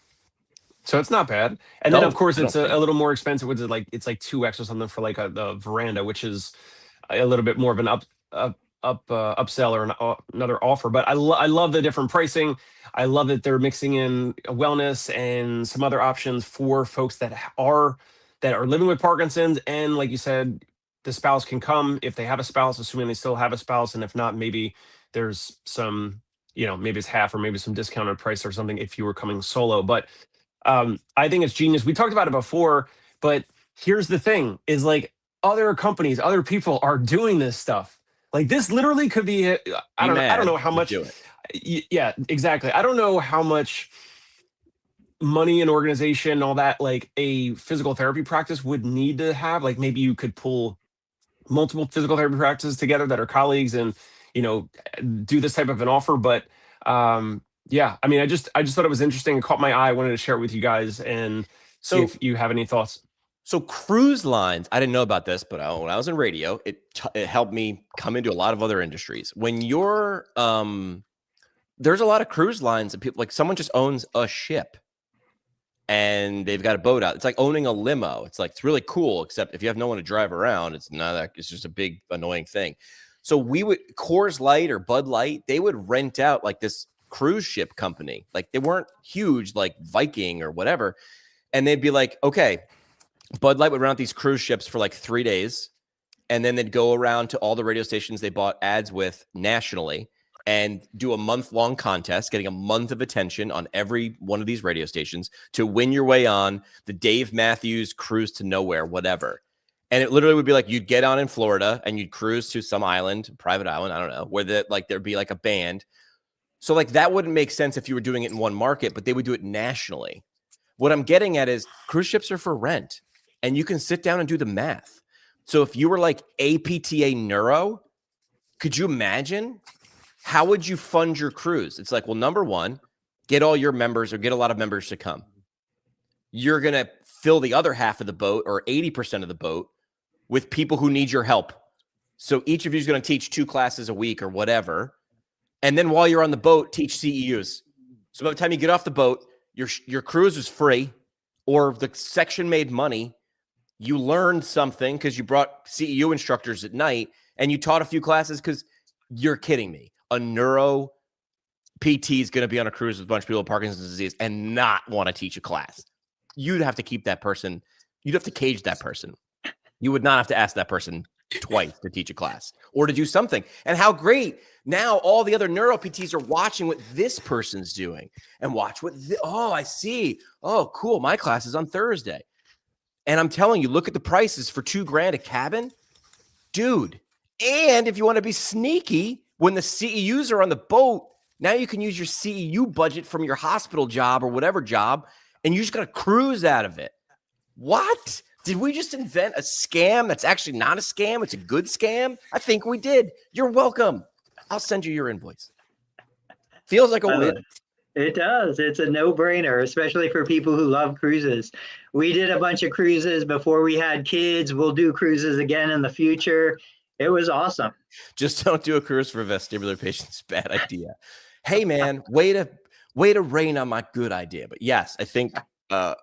So it's not bad. And then of course it's a little more expensive. It's like 2x or something for like a veranda, which is a little bit more of an upsell or another offer. But I love the different pricing. I love that they're mixing in wellness and some other options for folks that are living with Parkinson's. And like you said, the spouse can come if they have a spouse, assuming they still have a spouse. And if not, maybe there's some, maybe it's half or maybe some discounted price or something if you were coming solo. But I think it's genius. We talked about it before, but here's the thing is like, other companies, other people are doing this stuff. Like this literally could be, I don't know how much. Do it. Yeah, exactly. I don't know how much money and organization, all that, like a physical therapy practice would need to have. Like maybe you could pull multiple physical therapy practices together that are colleagues and, do this type of an offer. But yeah, I mean, I just thought it was interesting. It caught my eye. I wanted to share it with you guys and see if you have any thoughts. So cruise lines, I didn't know about this, but when I was in radio, it helped me come into a lot of other industries. When you're, there's a lot of cruise lines and people, like someone just owns a ship and they've got a boat out. It's like owning a limo. It's like, it's really cool, except if you have no one to drive around, it's just a big annoying thing. So Coors Light or Bud Light, they would rent out like this cruise ship company. Like they weren't huge, like Viking or whatever. And they'd be like, okay, Bud Light would run out these cruise ships for like 3 days, and then they'd go around to all the radio stations they bought ads with nationally and do a month-long contest, getting a month of attention on every one of these radio stations to win your way on the Dave Matthews Cruise to Nowhere, whatever. And it literally would be like you'd get on in Florida and you'd cruise to some island, private island, I don't know, where there'd be like a band. So like that wouldn't make sense if you were doing it in one market, but they would do it nationally. What I'm getting at is cruise ships are for rent. And you can sit down and do the math. So if you were like APTA Neuro, could you imagine? How would you fund your cruise? It's like, well, number one, get all your members or get a lot of members to come. You're going to fill the other half of the boat or 80% of the boat with people who need your help. So each of you is going to teach 2 classes a week or whatever. And then while you're on the boat, teach CEUs. So by the time you get off the boat, your cruise is free or the section made money. You learned something because you brought CEU instructors at night and you taught a few classes because you're kidding me. A neuro PT is going to be on a cruise with a bunch of people with Parkinson's disease and not want to teach a class. You'd have to keep that person. You'd have to cage that person. You would not have to ask that person twice to teach a class or to do something. And how great. Now all the other neuro PTs are watching what this person's doing and watch what, oh, I see. Oh, cool. My class is on Thursday. And I'm telling you, look at the prices for $2,000 a cabin, dude. And if you want to be sneaky, when the CEUs are on the boat, now you can use your CEU budget from your hospital job or whatever job, and you just got to cruise out of it. What? Did we just invent a scam that's actually not a scam? It's a good scam? I think we did. You're welcome. I'll send you your invoice. Feels like a win. It does. It's a no-brainer, especially for people who love cruises. We did a bunch of cruises before we had kids. We'll do cruises again in the future. It was awesome. Just don't do a cruise for vestibular patients. Bad idea. Hey, man, way to rain on my good idea. But yes, I think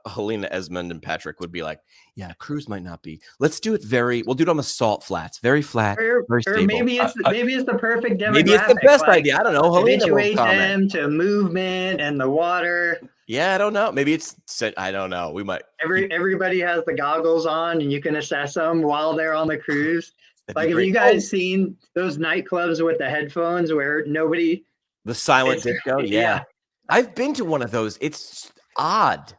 Helena, Esmond, and Patrick would be like, yeah, cruise might not be. Let's do it we'll do it on the salt flats. Very flat, very stable. Or maybe it's the perfect demographic. Maybe it's the best idea. I don't know. Habituate them to movement and the water. Yeah, I don't know. Maybe I don't know. We might. Everybody has the goggles on and you can assess them while they're on the cruise. Like, have you guys seen those nightclubs with the headphones where nobody... The silent disco? Yeah. I've been to one of those. It's odd.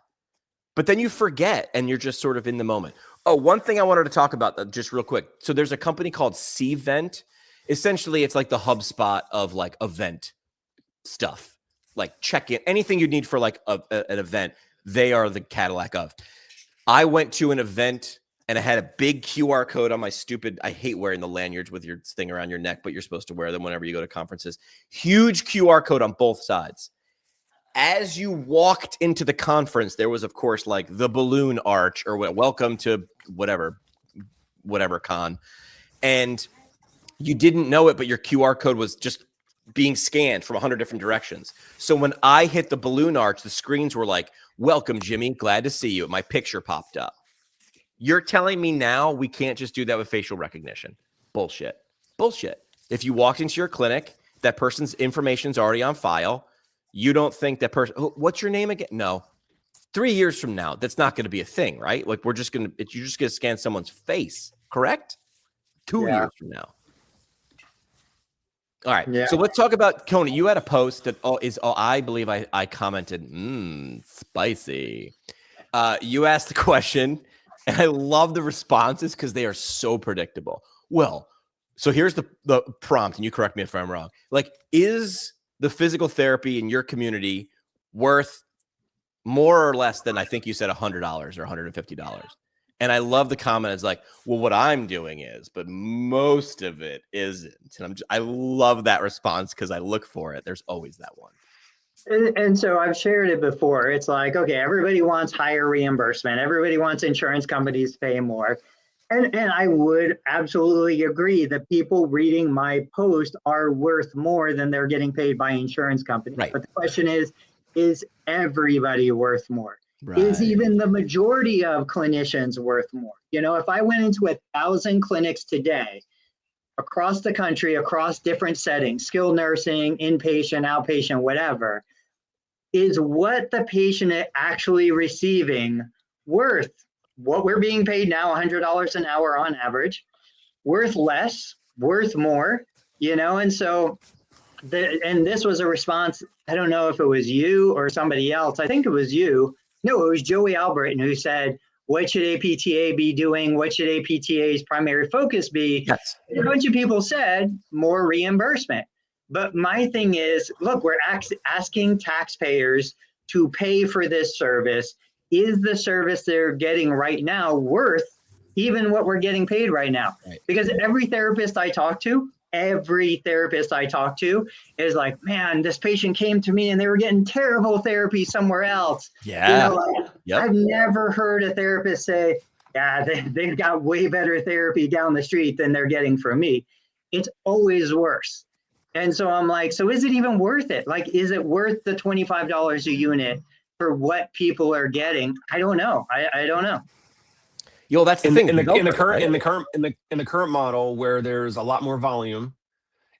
But then you forget and you're just sort of in the moment. Oh, one thing I wanted to talk about just real quick. So there's a company called Cvent. Essentially, it's like the HubSpot of like event stuff. Like check-in, anything you need for like an event, they are the Cadillac of. I went to an event and I had a big QR code on my I hate wearing the lanyards with your thing around your neck, but you're supposed to wear them whenever you go to conferences. Huge QR code on both sides. As you walked into the conference, there was, of course, like the balloon arch or welcome to whatever con. And you didn't know it, but your QR code was just being scanned from 100 different directions. So when I hit the balloon arch, the screens were like, welcome, Jimmy. Glad to see you. My picture popped up. You're telling me now we can't just do that with facial recognition? Bullshit. If you walked into your clinic, that person's information is already on file. You don't think that person, what's your name again? No. 3 years from now, that's not going to be a thing, right? Like you're just going to scan someone's face, correct? 2 years from now. All right. Yeah. So let's talk about Coney. You had a post that I believe I commented, spicy. You asked the question, And I love the responses because they are so predictable. Well, so here's the prompt, and you correct me if I'm wrong. Like, is the physical therapy in your community worth more or less than, I think you said, $100 or $150? And I love the comment. It's like, well, what I'm doing is, but most of it isn't. And I love that response because I look for it. There's always that one. And so I've shared it before. It's like, okay, everybody wants higher reimbursement. Everybody wants insurance companies to pay more. And I would absolutely agree that people reading my post are worth more than they're getting paid by insurance companies. Right. But the question is everybody worth more? Right. Is even the majority of clinicians worth more? You know, if I went into 1,000 clinics today across the country, across different settings, skilled nursing, inpatient, outpatient, whatever, is what the patient is actually receiving worth what we're being paid now, $100 an hour on average, worth less, worth more, you know? And so, and this was a response, I don't know if it was you or somebody else, I think it was you. No, it was Joey Albritton who said, what should APTA be doing? What should APTA's primary focus be? Yes. And a bunch of people said more reimbursement. But my thing is, look, we're asking taxpayers to pay for this service. Is the service they're getting right now worth even what we're getting paid right now? Right. Because every therapist I talk to is like, man, this patient came to me and they were getting terrible therapy somewhere else. Yeah. You know, like, yep. I've never heard a therapist say, yeah, they've got way better therapy down the street than they're getting from me. It's always worse. And so I'm like, so is it even worth it? Like, is it worth the $25 a unit for what people are getting? I don't know. I don't know. Yo, that's the thing. In the current model where there's a lot more volume,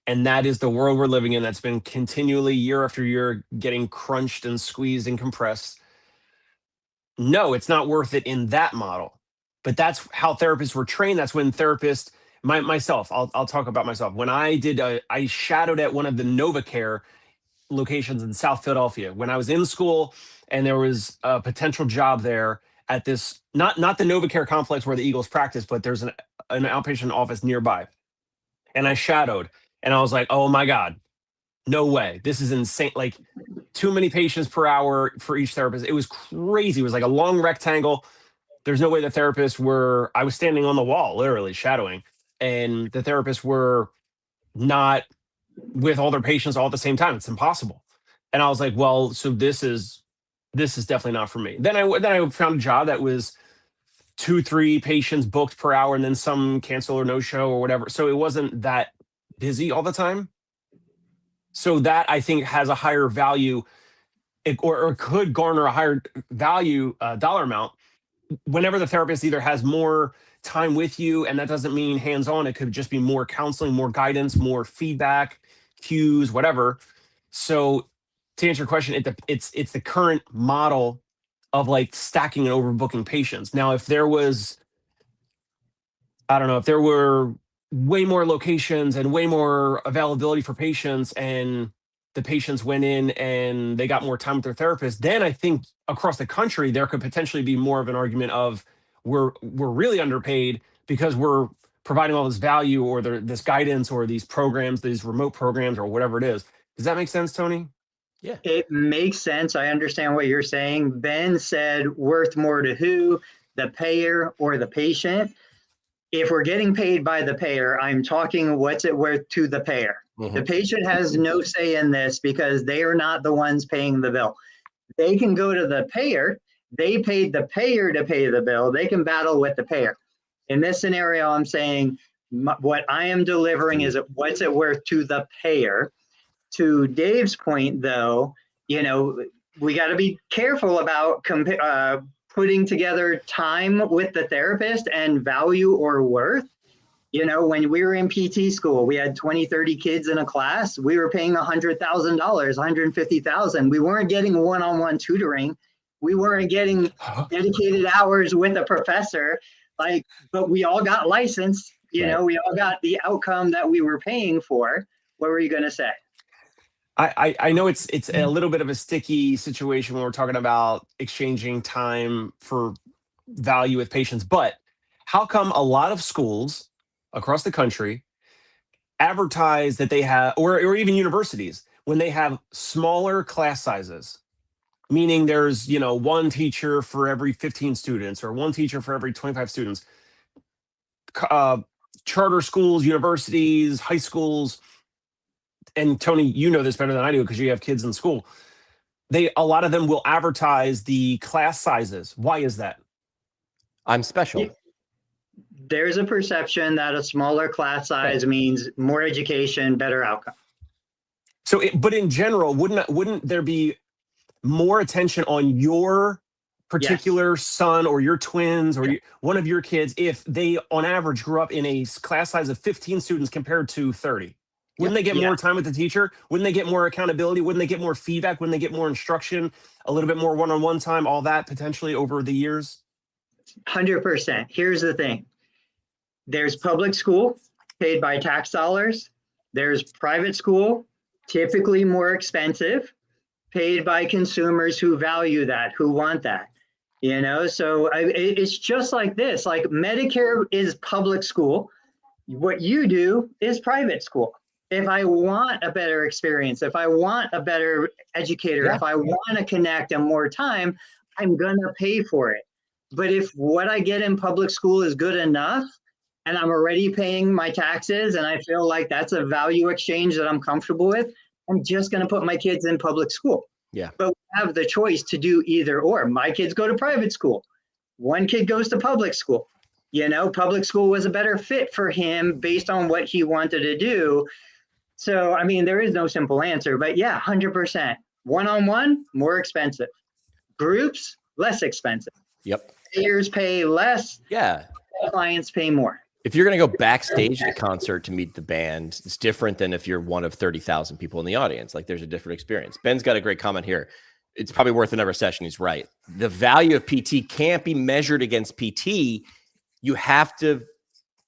and that is the world we're living in, that's been continually year after year getting crunched and squeezed and compressed. No, it's not worth it in that model. But that's how therapists were trained. That's when therapists, myself, I'll talk about myself. When I shadowed at one of the NovaCare locations in South Philadelphia when I was in school, and there was a potential job there at this, not the NovaCare complex where the Eagles practice, but there's an outpatient office nearby. And I shadowed, and I was like, oh my God, no way. This is insane. Like, too many patients per hour for each therapist. It was crazy. It was like a long rectangle. There's no way the therapists were, I was standing on the wall, literally shadowing, and the therapists were not with all their patients all at the same time. It's impossible. And I was like, well, so this is definitely not for me. Then I found a job that was 2-3 patients booked per hour, and then some cancel or no show or whatever. So it wasn't that busy all the time. So that, I think, has a higher value, or could garner a higher value dollar amount whenever the therapist either has more time with you, and that doesn't mean hands-on. It could just be more counseling, more guidance, more feedback, cues, whatever. So to answer your question, it's the current model of like stacking and overbooking patients. Now, if there was, I don't know, if there were way more locations and way more availability for patients, and the patients went in and they got more time with their therapist, then I think across the country, there could potentially be more of an argument of we're really underpaid because we're providing all this value, or this guidance, or these programs, these remote programs, or whatever it is. Does that make sense, Tony? Yeah, it makes sense. I understand what you're saying. Ben said worth more to who? The payer or the patient? If we're getting paid by the payer, I'm talking what's it worth to the payer. Mm-hmm. The patient has no say in this because they are not the ones paying the bill. They can go to the payer. They paid the payer to pay the bill. They can battle with the payer. In this scenario, I'm saying what I am delivering is what's it worth to the payer. To Dave's point, though, you know, we got to be careful about putting together time with the therapist and value or worth. You know, when we were in PT school, we had 20, 30 kids in a class. We were paying $100,000, $150,000. We weren't getting one-on-one tutoring. We weren't getting dedicated hours with a professor. Like, but we all got licensed. You know, we all got the outcome that we were paying for. What were you going to say? I know it's a little bit of a sticky situation when we're talking about exchanging time for value with patients. But how come a lot of schools across the country advertise that they have, or even universities, when they have smaller class sizes, meaning there's, one teacher for every 15 students or one teacher for every 25 students? Charter schools, universities, high schools, and Tony, you know this better than I do because you have kids in school. A lot of them will advertise the class sizes. Why is that? I'm special. There's a perception that a smaller class size means more education, better outcome. So, but in general, wouldn't there be more attention on your particular son or your twins or one of your kids if they, on average, grew up in a class size of 15 students compared to 30? Wouldn't they get more time with the teacher? Wouldn't they get more accountability? Wouldn't they get more feedback? Wouldn't they get more instruction, a little bit more one-on-one time, all that potentially over the years? 100%. Here's the thing. There's public school paid by tax dollars. There's private school, typically more expensive, paid by consumers who value that, who want that. So it's just like this. Like Medicare is public school. What you do is private school. If I want a better experience, if I want a better educator, if I want to connect and more time, I'm going to pay for it. But if what I get in public school is good enough and I'm already paying my taxes and I feel like that's a value exchange that I'm comfortable with, I'm just going to put my kids in public school. Yeah. But we have the choice to do either or. My kids go to private school. One kid goes to public school. Public school was a better fit for him based on what he wanted to do. So, there is no simple answer, but 100%. One-on-one, more expensive. Groups, less expensive. Yep. Payers pay less. Yeah. Clients pay more. If you're going to go backstage at a concert to meet the band, it's different than if you're one of 30,000 people in the audience. Like there's a different experience. Ben's got a great comment here. It's probably worth another session. He's right. The value of PT can't be measured against PT. You have to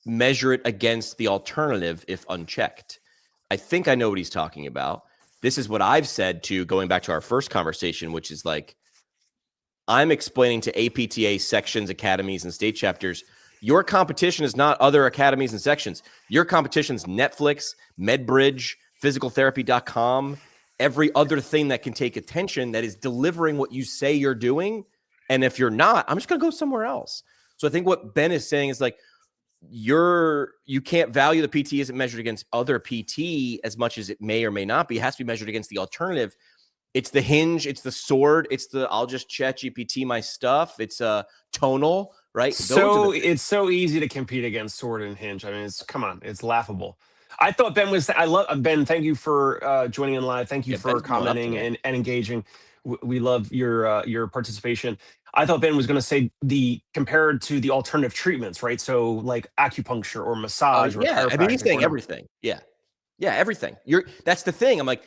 measure it against the alternative if unchecked. I think I know what he's talking about. This is what I've said to going back to our first conversation, which is like, I'm explaining to APTA sections, academies, and state chapters, your competition is not other academies and sections. Your competition is Netflix, MedBridge, physicaltherapy.com, every other thing that can take attention that is delivering what you say you're doing. And if you're not, I'm just going to go somewhere else. So I think what Ben is saying is like, you can't value the PT isn't measured against other PT as much as it may or may not be. It has to be measured against the alternative. It's the Hinge, it's the Sword, it's the I'll just chat GPT my stuff. It's Tonal, right? So it's so easy to compete against Sword and Hinge. Come on, it's laughable. I thought Ben was. I love Ben. Thank you for joining in live. Thank you for Ben's commenting and engaging. We love your participation. I thought Ben was going to say compared to the alternative treatments, right? So like acupuncture or massage or chiropractic. He's saying everything. Yeah, everything. That's the thing. I'm like,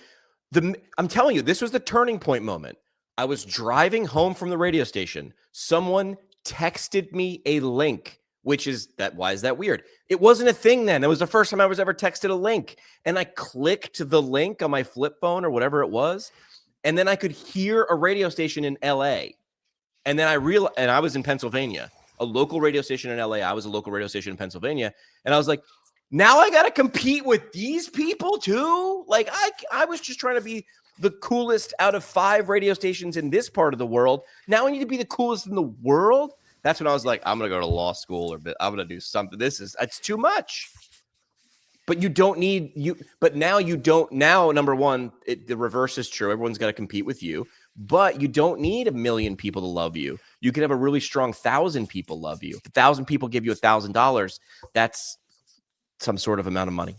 I'm telling you, this was the turning point moment. I was driving home from the radio station. Someone texted me a link, which is that. Why is that weird? It wasn't a thing then. It was the first time I was ever texted a link, and I clicked the link on my flip phone or whatever it was, and then I could hear a radio station in LA. And then I realized, and I was in Pennsylvania, a local radio station in LA. I was a local radio station in Pennsylvania. And I was like, now I got to compete with these people too. Like I was just trying to be the coolest out of 5 radio stations in this part of the world. Now I need to be the coolest in the world. That's when I was like, I'm going to go to law school or I'm going to do something. It's too much. But you don't need but now you don't. Now, number one, the reverse is true. Everyone's got to compete with you. But you don't need 1 million people to love you. You can have a really strong 1,000 people love you. If 1,000 people give you $1,000, that's some sort of amount of money.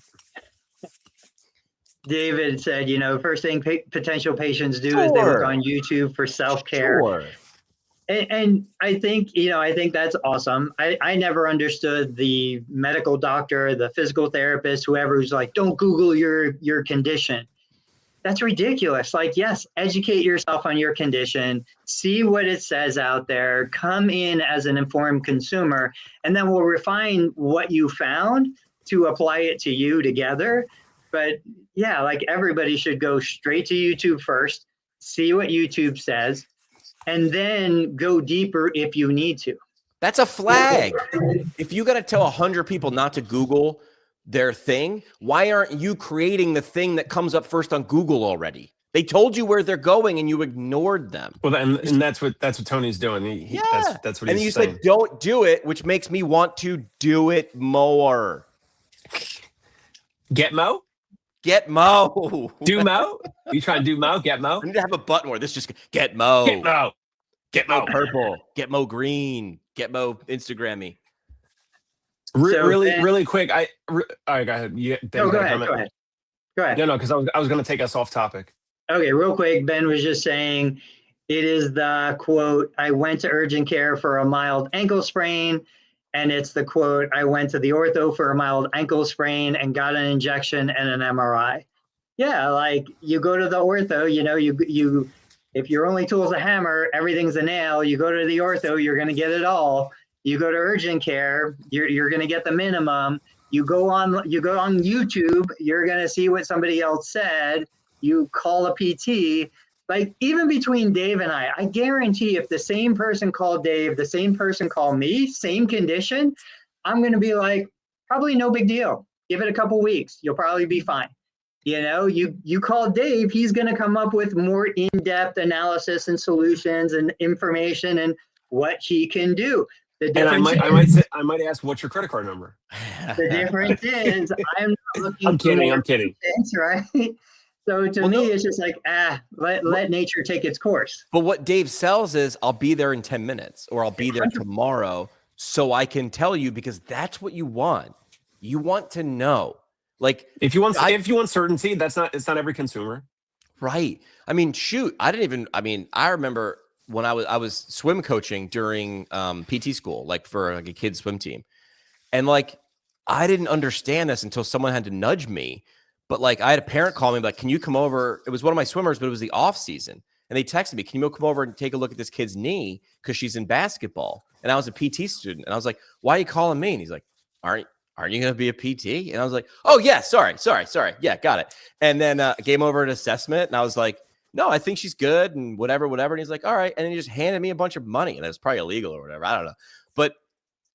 David said, first thing potential patients do is they look on YouTube for self-care. Sure. And I think, I think that's awesome. I never understood the medical doctor, the physical therapist, whoever who's like, don't Google your condition. That's ridiculous. Like, yes, educate yourself on your condition, see what it says out there, come in as an informed consumer, and then we'll refine what you found to apply it to you together. But yeah, like everybody should go straight to YouTube first, see what YouTube says, and then go deeper if you need to. That's a flag. If you got to tell 100 people not to Google their thing, why aren't you creating the thing that comes up first on Google already? They told you where they're going and you ignored them. Well, and that's what Tony's doing. That's what and he's saying. And you said, don't do it, which makes me want to do it more. Get Mo? Get Mo. Do Mo? You trying to do Mo? Get Mo? I need to have a button where this just get Mo. Get Mo. Get Mo purple. Get Mo green. Get Mo Instagram me. Really quick. All right, go ahead. Go ahead. No, because I was going to take us off topic. Okay, real quick. Ben was just saying, it is the quote, I went to urgent care for a mild ankle sprain. And it's the quote, I went to the ortho for a mild ankle sprain and got an injection and an MRI. Yeah, like you go to the ortho, you if your only tool is a hammer, everything's a nail. You go to the ortho, you're going to get it all. You go to urgent care, you're going to get the minimum. You go on YouTube, you're going to see what somebody else said. You call a PT. Like even between Dave and I guarantee if the same person called Dave, the same person called me, same condition, I'm going to be like, probably no big deal. Give it a couple weeks. You'll probably be fine. You call Dave, he's going to come up with more in-depth analysis and solutions and information and what he can do. And I might ask, what's your credit card number? The difference is I'm not looking. I'm kidding. Right. So to me, it's just like, let nature take its course. But what Dave sells is I'll be there in 10 minutes or I'll be there tomorrow so I can tell you because that's what you want. You want to know. Like if you want certainty, it's not every consumer. Right. I mean, shoot, I remember when I was swim coaching during PT school, like for like a kid's swim team. And like I didn't understand this until someone had to nudge me. But like I had a parent call me like, can you come over? It was one of my swimmers, but it was the off season. And they texted me, can you come over and take a look at this kid's knee? Because she's in basketball. And I was a PT student. And I was like, why are you calling me? And he's like, aren't you going to be a PT? And I was like, oh yeah, sorry. Yeah, got it. And then came over an assessment. And I was like, no, I think she's good and whatever. And he's like, all right. And then he just handed me a bunch of money. And it was probably illegal or whatever. I don't know. But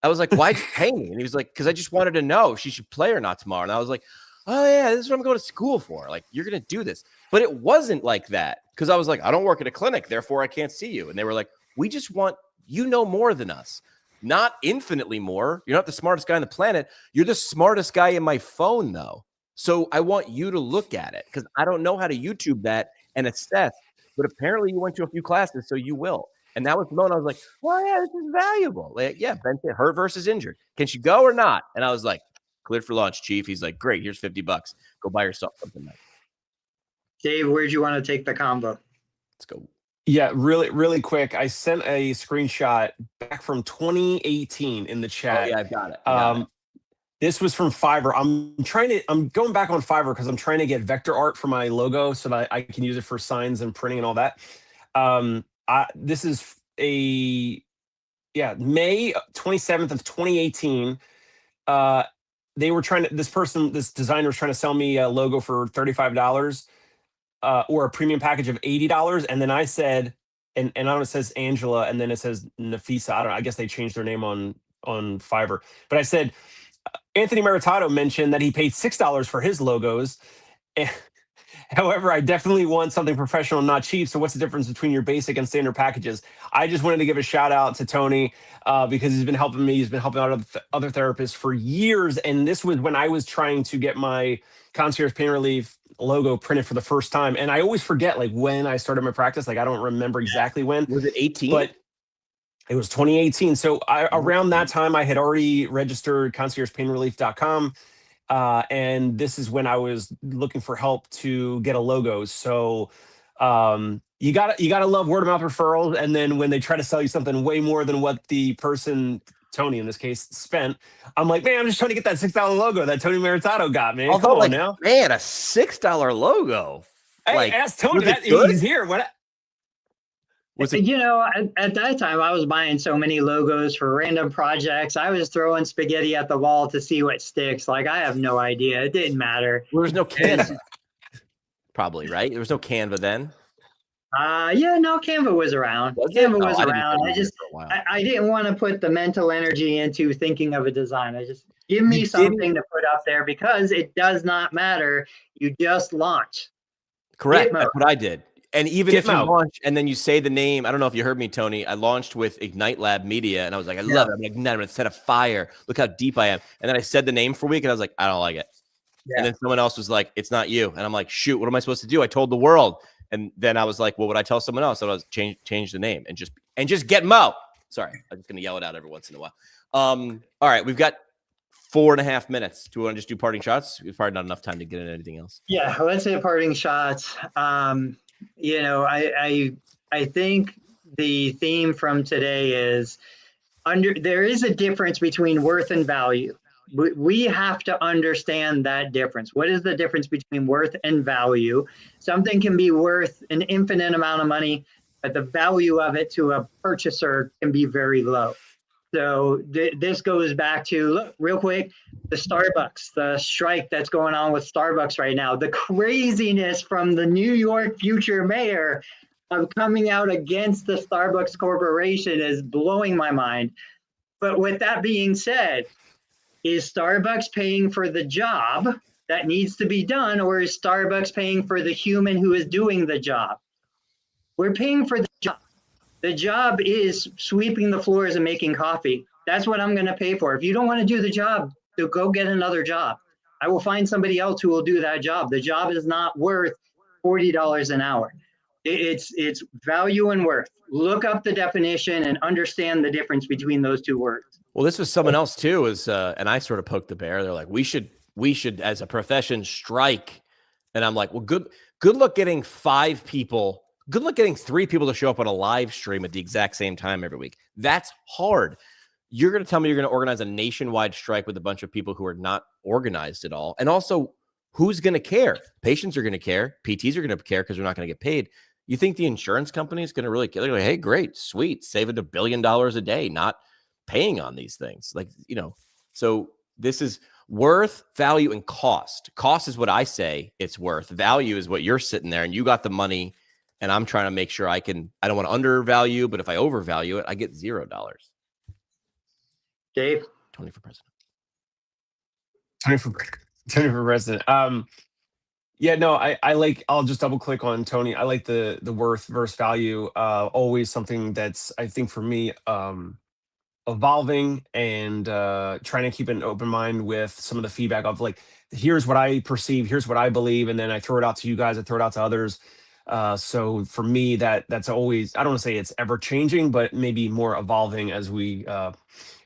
I was like, why'd you pay me? And he was like, because I just wanted to know if she should play or not tomorrow. And I was like, oh yeah, this is what I'm going to school for. Like, you're going to do this. But it wasn't like that. Because I was like, I don't work at a clinic, therefore I can't see you. And they were like, we just want, more than us. Not infinitely more. You're not the smartest guy on the planet. You're the smartest guy in my phone, though. So I want you to look at it. Because I don't know how to YouTube that and assess. But apparently you went to a few classes, so you will. And that was the moment I was like, well, yeah, this is valuable. Like, yeah, Ben said, hurt versus injured. Can she go or not? And I was like, cleared for launch, Chief. He's like, great, here's $50. Go buy yourself something nice. Dave, where'd you want to take the combo? Let's go. Yeah, really quick. I sent a screenshot back from 2018 in the chat. Oh, yeah, I've got it. This was from Fiverr. I'm going back on Fiverr because I'm trying to get vector art for my logo so that I can use it for signs and printing and all that. This is May 27th of 2018. This designer was trying to sell me a logo for $35 or a premium package of $80. And then I said, and I don't know, it says Angela and then it says Nafisa. I don't know. I guess they changed their name on Fiverr. But I said, Anthony Meritato mentioned that he paid $6 for his logos. However, I definitely want something professional, not cheap. So what's the difference between your basic and standard packages? I just wanted to give a shout out to Tony because he's been helping me. He's been helping out other therapists for years. And this was when I was trying to get my Concierge Pain Relief logo printed for the first time. And I always forget like when I started my practice. Like I don't remember exactly when. Was it 18? But it was 2018. So around that time, I had already registered conciergepainrelief.com. And this is when I was looking for help to get a logo. So you gotta love word of mouth referrals. And then when they try to sell you something way more than what the person, Tony in this case, spent, I'm like, man, I'm just trying to get that $6 logo that Tony Meritato got, man. Although, come on now. Man, a $6 logo. Hey, ask Tony that he's here. What? Was it? At that time, I was buying so many logos for random projects. I was throwing spaghetti at the wall to see what sticks. Like, I have no idea. It didn't matter. Well, there's no Canva. Probably, right? There was no Canva then. Yeah, no, Canva was around. Canva was around. I didn't want to put the mental energy into thinking of a design. I just give me something to put up there because it does not matter. You just launch. Correct. That's what I did. And even if you launch and then you say the name, I don't know if you heard me, Tony. I launched with Ignite Lab Media, and I was like, I love it. I'm like, I'm going to set a fire. Look how deep I am. And then I said the name for a week, and I was like, I don't like it. Yeah. And then someone else was like, it's not you. And I'm like, shoot, what am I supposed to do? I told the world. And then I was like, well, would I tell someone else? So I was change the name and just get Mo. Sorry, I'm just going to yell it out every once in a while. All right, we've got 4.5 minutes. Do we want to just do parting shots? We've probably not enough time to get into anything else. Yeah, let's say parting shots. You know, I think the theme from today is there is a difference between worth and value. We have to understand that difference. What is the difference between worth and value? Something can be worth an infinite amount of money, but the value of it to a purchaser can be very low. So this goes back to, look, real quick, the Starbucks, the strike that's going on with Starbucks right now, the craziness from the New York future mayor of coming out against the Starbucks Corporation is blowing my mind. But with that being said, is Starbucks paying for the job that needs to be done, or is Starbucks paying for the human who is doing the job? We're paying for the job. The job is sweeping the floors and making coffee. That's what I'm going to pay for. If you don't want to do the job, so go get another job. I will find somebody else who will do that job. The job is not worth $40 an hour. It's value and worth. Look up the definition and understand the difference between those two words. Well, this was someone else too, and I sort of poked the bear. They're like, we should as a profession strike. And I'm like, well, good luck getting 5 people. Good luck getting 3 people to show up on a live stream at the exact same time every week. That's hard. You're going to tell me you're going to organize a nationwide strike with a bunch of people who are not organized at all. And also, who's going to care? Patients are going to care. PTs are going to care because they're not going to get paid. You think the insurance company is going to really care? They're like, hey, great, sweet, saving $1 billion a day, not paying on these things. Like, you know, so this is worth, value, and cost. Cost is what I say it's worth. Value is what you're sitting there and you got the money. And I'm trying to make sure I don't want to undervalue, but if I overvalue it, I get $0. Dave? Tony for president. Tony for president. Yeah, no, I'll just double click on Tony. I like the worth versus value. Always something that's, I think for me, evolving and trying to keep an open mind with some of the feedback of like, here's what I perceive, here's what I believe, and then I throw it out to you guys, I throw it out to others. So for me, that's always, I don't want to say it's ever changing, but maybe more evolving as we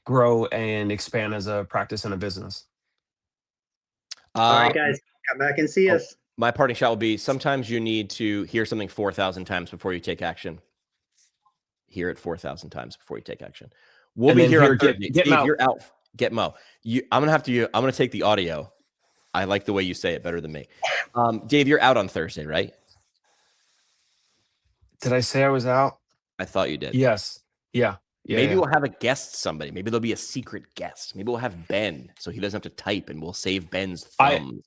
grow and expand as a practice and a business. All right, guys, come back and see us. My parting shot will be, sometimes you need to hear something 4,000 times before you take action. Hear it 4,000 times before you take action. We'll be here on Thursday. Dave, you're out. Get Mo. I'm going to take the audio. I like the way you say it better than me. Dave, you're out on Thursday, right? Did I say I was out? I thought you did. Yes. Yeah. Maybe we'll have a guest somebody. Maybe there'll be a secret guest. Maybe we'll have Ben so he doesn't have to type and we'll save Ben's thumbs.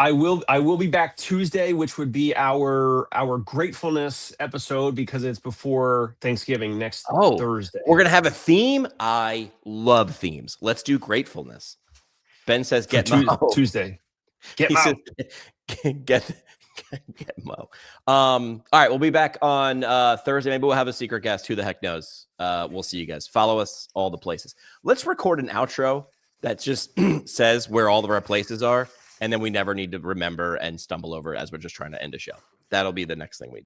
I will be back Tuesday, which would be our gratefulness episode because it's before Thanksgiving next Thursday. We're gonna have a theme. I love themes. Let's do gratefulness. Ben says get Mo. Tuesday. Get Mo. Get Mo. All right, we'll be back on Thursday. Maybe we'll have a secret guest. Who the heck knows? We'll see you guys. Follow us all the places. Let's record an outro that just says where all of our places are. And then we never need to remember and stumble over as we're just trying to end a show. That'll be the next thing we do.